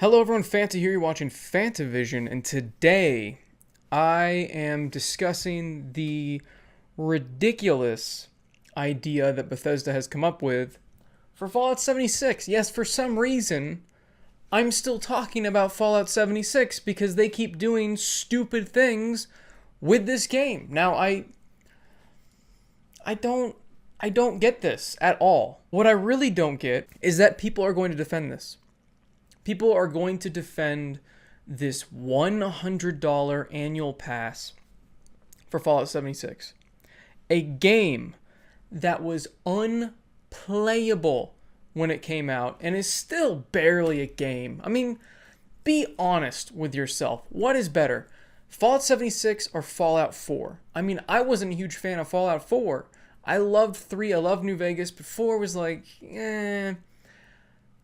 Hello everyone, Fanta here, you're watching FANTAVISION, and today I am discussing the ridiculous idea that Bethesda has come up with for Fallout 76. Yes, for some reason, I'm still talking about Fallout 76 because they keep doing stupid things with this game. Now, I don't get this at all. What I really don't get is that people are going to defend this. People are going to defend this $100 annual pass for Fallout 76. A game that was unplayable when it came out and is still barely a game. I mean, be honest with yourself. What is better, Fallout 76 or Fallout 4? I mean, I wasn't a huge fan of Fallout 4. I loved 3, I loved New Vegas, but 4 was like,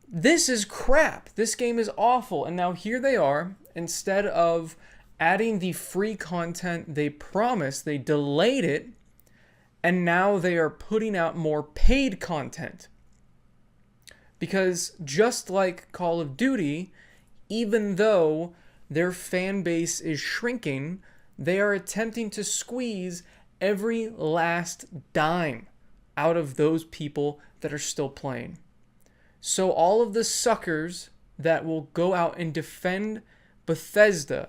this is crap. This game is awful. And now here they are, instead of adding the free content they promised, they delayed it, and now they are putting out more paid content. Because just like Call of Duty, even though their fan base is shrinking, they are attempting to squeeze every last dime out of those people that are still playing. So all of the suckers that will go out and defend Bethesda,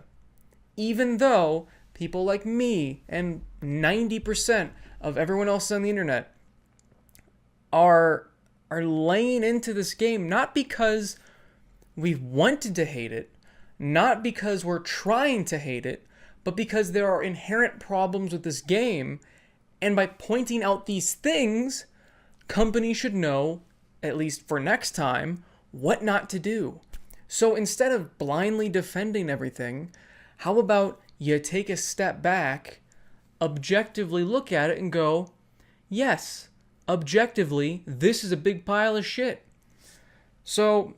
even though people like me and 90% of everyone else on the internet are laying into this game, not because we wanted to hate it, not because we're trying to hate it, but because there are inherent problems with this game, and by pointing out these things, companies should know, at least for next time, what not to do. So instead of blindly defending everything, how about you take a step back, objectively look at it and go, yes, objectively, this is a big pile of shit. So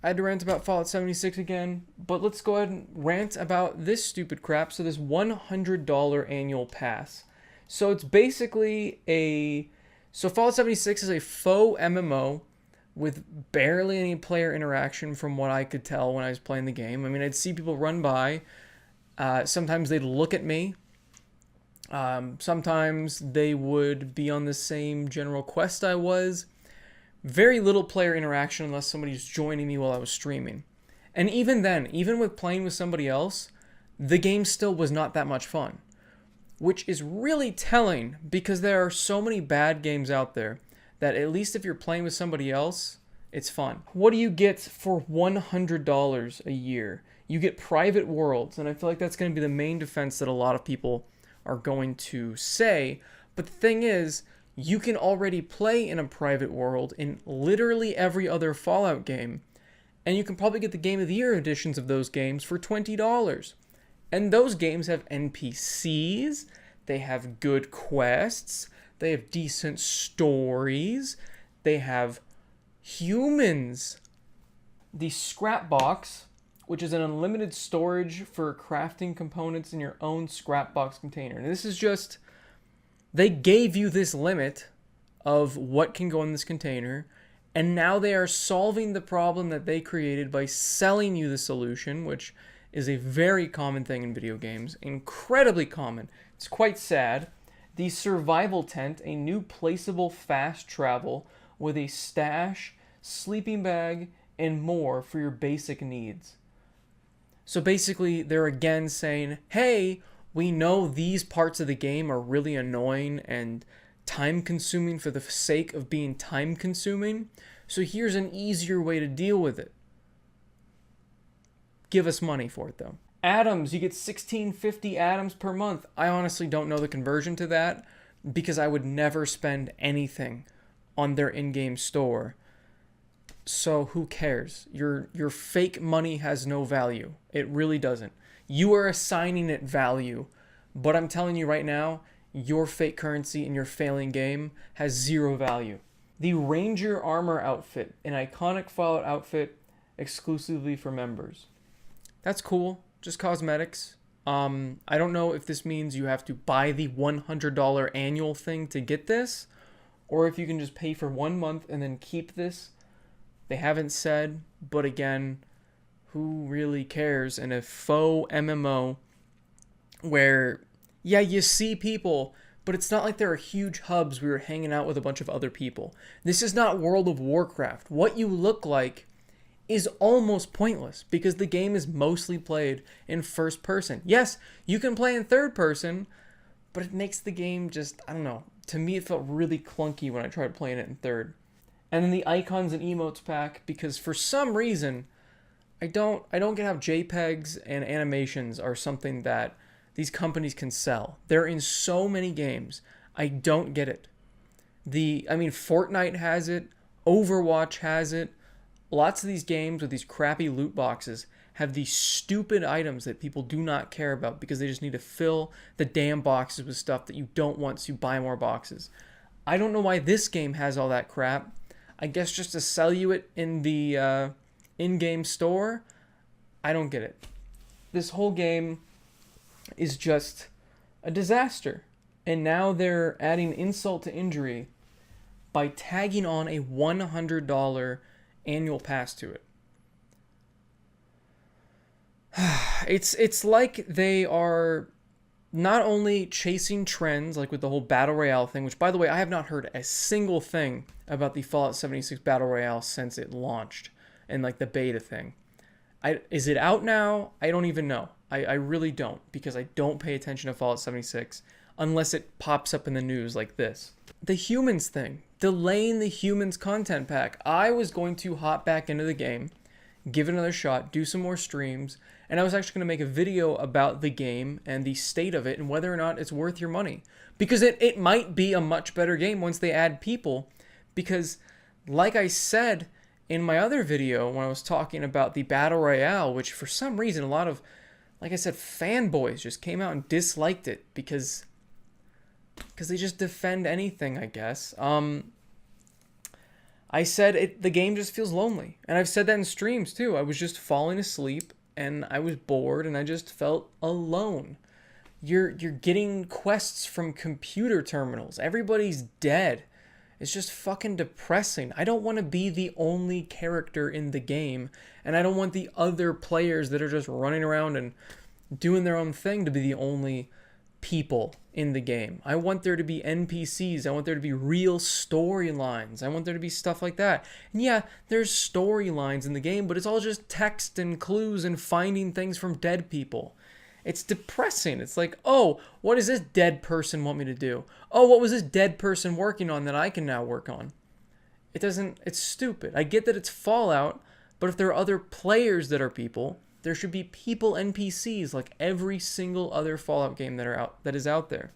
I had to rant about Fallout 76 again, but let's go ahead and rant about this stupid crap. So this $100 annual pass. So it's basically So Fallout 76 is a faux MMO with barely any player interaction from what I could tell when I was playing the game. I mean, I'd see people run by. Sometimes they'd look at me. Sometimes they would be on the same general quest I was. Very little player interaction unless somebody's joining me while I was streaming. And even then, even with playing with somebody else, the game still was not that much fun. Which is really telling because there are so many bad games out there that at least if you're playing with somebody else, it's fun. What do you get for $100 a year? You get private worlds, and I feel like that's going to be the main defense that a lot of people are going to say. But the thing is, you can already play in a private world in literally every other Fallout game, and you can probably get the Game of the Year editions of those games for $20. And those games have NPCs, they have good quests, they have decent stories, they have humans. The scrap box, which is an unlimited storage for crafting components in your own scrap box container. And this is just, they gave you this limit of what can go in this container, and now they are solving the problem that they created by selling you the solution, which is a very common thing in video games, incredibly common. It's quite sad. The survival tent, a new placeable fast travel with a stash, sleeping bag, and more for your basic needs. So basically, they're again saying, hey, we know these parts of the game are really annoying and time-consuming for the sake of being time-consuming, so here's an easier way to deal with it. Give us money for it, though. Atoms, you get 1650 atoms per month. I honestly don't know the conversion to that because I would never spend anything on their in-game store. So who cares? Your fake money has no value. It really doesn't. You are assigning it value, but I'm telling you right now, your fake currency in your failing game has zero value. The Ranger armor outfit, an iconic Fallout outfit exclusively for members. That's cool. Just cosmetics. I don't know if this means you have to buy the $100 annual thing to get this, or if you can just pay for 1 month and then keep this. They haven't said, but again, who really cares in a faux MMO where, yeah, you see people, but it's not like there are huge hubs where you're hanging out with a bunch of other people. This is not World of Warcraft. What you look like is almost pointless because the game is mostly played in first person. Yes, you can play in third person, but it makes the game just, I don't know. To me, it felt really clunky when I tried playing it in third. And then the icons and emotes pack, because for some reason, I don't get how JPEGs and animations are something that these companies can sell. They're in so many games. I don't get it. Fortnite has it. Overwatch has it. Lots of these games with these crappy loot boxes have these stupid items that people do not care about because they just need to fill the damn boxes with stuff that you don't want, so you buy more boxes. I don't know why this game has all that crap. I guess just to sell you it in the in-game store. I don't get it. This whole game is just a disaster. And now they're adding insult to injury by tagging on a $100 annual pass to it. It's like they are not only chasing trends, like with the whole Battle Royale thing, which, by the way, I have not heard a single thing about the Fallout 76 Battle Royale since it launched, and like the beta thing. Is it out now? I don't even know. I really don't, because I don't pay attention to Fallout 76 unless it pops up in the news like this. The humans thing. Delaying the humans content pack. I was going to hop back into the game, give it another shot, do some more streams, and I was actually going to make a video about the game and the state of it and whether or not it's worth your money. Because it might be a much better game once they add people. Because, like I said in my other video when I was talking about the Battle Royale, which for some reason a lot of, like I said, fanboys just came out and disliked it because they just defend anything, I guess. I said the game just feels lonely. And I've said that in streams too. I was just falling asleep and I was bored and I just felt alone. You're getting quests from computer terminals. Everybody's dead. It's just fucking depressing. I don't want to be the only character in the game, and I don't want the other players that are just running around and doing their own thing to be the only people in the game. I want there to be NPCs. I want there to be real storylines. I want there to be stuff like that. And yeah, there's storylines in the game, but it's all just text and clues and finding things from dead people. It's depressing. It's like, oh, what does this dead person want me to do? Oh, what was this dead person working on that I can now work on? It's stupid. I get that it's Fallout, but if there are other players that are people, there should be people NPCs like every single other Fallout game that is out there.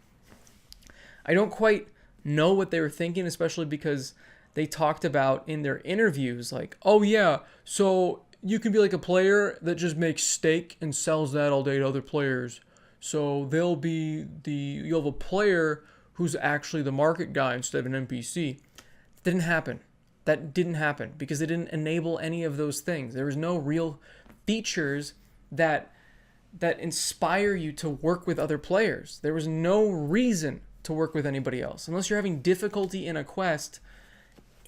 I don't quite know what they were thinking, especially because they talked about in their interviews like, oh yeah, so you can be like a player that just makes steak and sells that all day to other players. So you'll have a player who's actually the market guy instead of an NPC. That didn't happen because they didn't enable any of those things. There was no real features that inspire you to work with other players. There was no reason to work with anybody else. Unless you're having difficulty in a quest,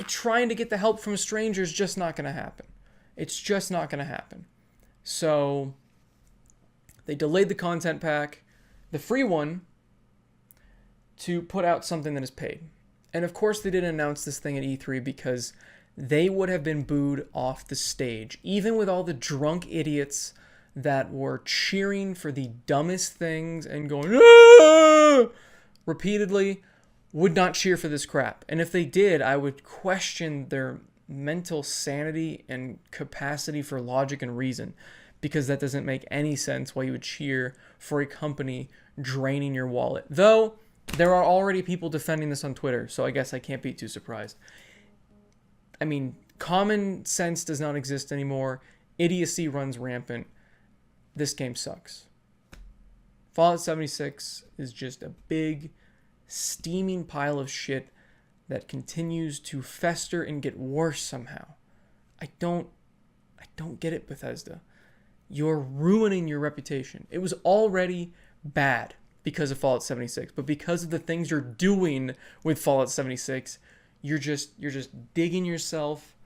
trying to get the help from a stranger is just not going to happen. It's just not going to happen. So they delayed the content pack, the free one, to put out something that is paid. And of course they didn't announce this thing at E3 because they would have been booed off the stage, even with all the drunk idiots that were cheering for the dumbest things and going, "Ah!" repeatedly, would not cheer for this crap. And if they did, I would question their mental sanity and capacity for logic and reason, because that doesn't make any sense why you would cheer for a company draining your wallet. Though there are already people defending this on Twitter, so I guess I can't be too surprised. I mean, common sense does not exist anymore. Idiocy runs rampant. This game sucks. Fallout 76 is just a big, steaming pile of shit that continues to fester and get worse somehow. I don't get it, Bethesda. You're ruining your reputation. It was already bad because of Fallout 76, but because of the things you're doing with Fallout 76, you're just digging yourself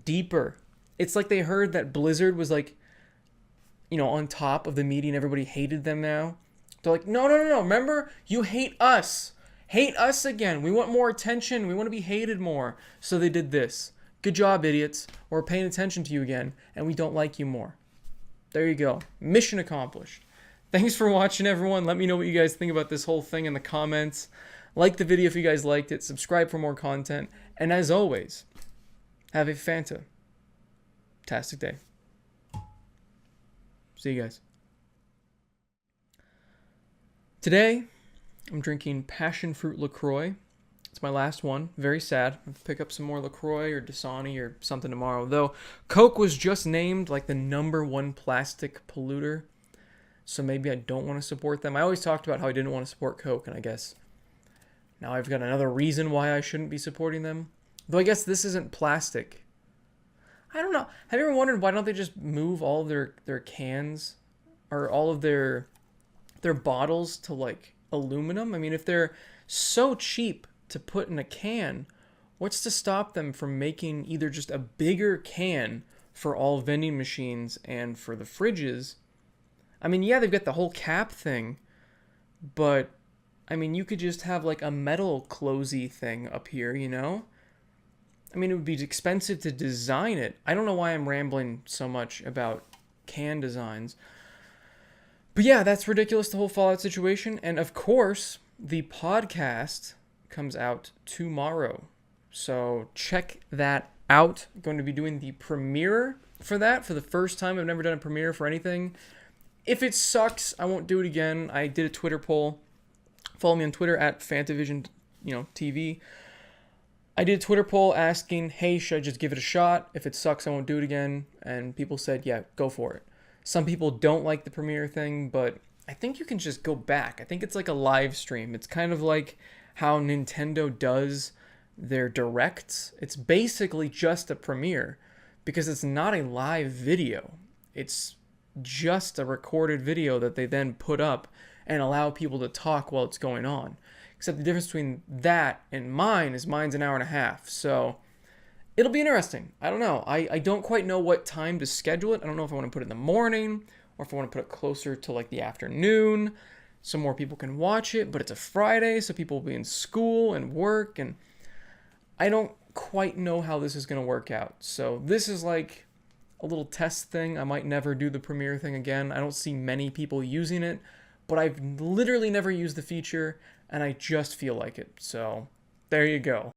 deeper. It's like they heard that Blizzard was like on top of the media and everybody hated them now. They're like, no, no, no, no. Remember, you hate us. Hate us again. We want more attention. We want to be hated more. So they did this. Good job, idiots. We're paying attention to you again, and we don't like you more. There you go. Mission accomplished. Thanks for watching, everyone. Let me know what you guys think about this whole thing in the comments. Like the video if you guys liked it. Subscribe for more content. And as always, have a fantastic day. See you guys. Today, I'm drinking passion fruit LaCroix. It's my last one. Very sad. I'll pick up some more LaCroix or Dasani or something tomorrow. Though Coke was just named like the #1 plastic polluter. So maybe I don't want to support them. I always talked about how I didn't want to support Coke, and I guess now I've got another reason why I shouldn't be supporting them. Though I guess this isn't plastic. I don't know. Have you ever wondered why don't they just move all of their cans or all of their bottles to like aluminum? I mean, if they're so cheap to put in a can, what's to stop them from making either just a bigger can for all vending machines and for the fridges? I mean, yeah, they've got the whole cap thing, but I mean, you could just have like a metal closey thing up here, you know? I mean, it would be expensive to design it. I don't know why I'm rambling so much about can designs. But yeah, that's ridiculous, the whole Fallout situation. And of course, the podcast comes out tomorrow. So check that out. I'm going to be doing the premiere for that for the first time. I've never done a premiere for anything. If it sucks, I won't do it again. I did a Twitter poll. Follow me on Twitter at FANTAVISION, TV. I did a Twitter poll asking, hey, should I just give it a shot? If it sucks, I won't do it again. And people said, yeah, go for it. Some people don't like the premiere thing, but I think you can just go back. I think it's like a live stream. It's kind of like how Nintendo does their directs. It's basically just a premiere because it's not a live video. It's just a recorded video that they then put up and allow people to talk while it's going on. Except the difference between that and mine's an hour and a half. So it'll be interesting. I don't know. I don't quite know what time to schedule it. I don't know if I want to put it in the morning or if I want to put it closer to like the afternoon so more people can watch it. But it's a Friday, so people will be in school and work. And I don't quite know how this is going to work out. So this is like a little test thing. I might never do the premiere thing again. I don't see many people using it. But I've literally never used the feature, and I just feel like it. So there you go.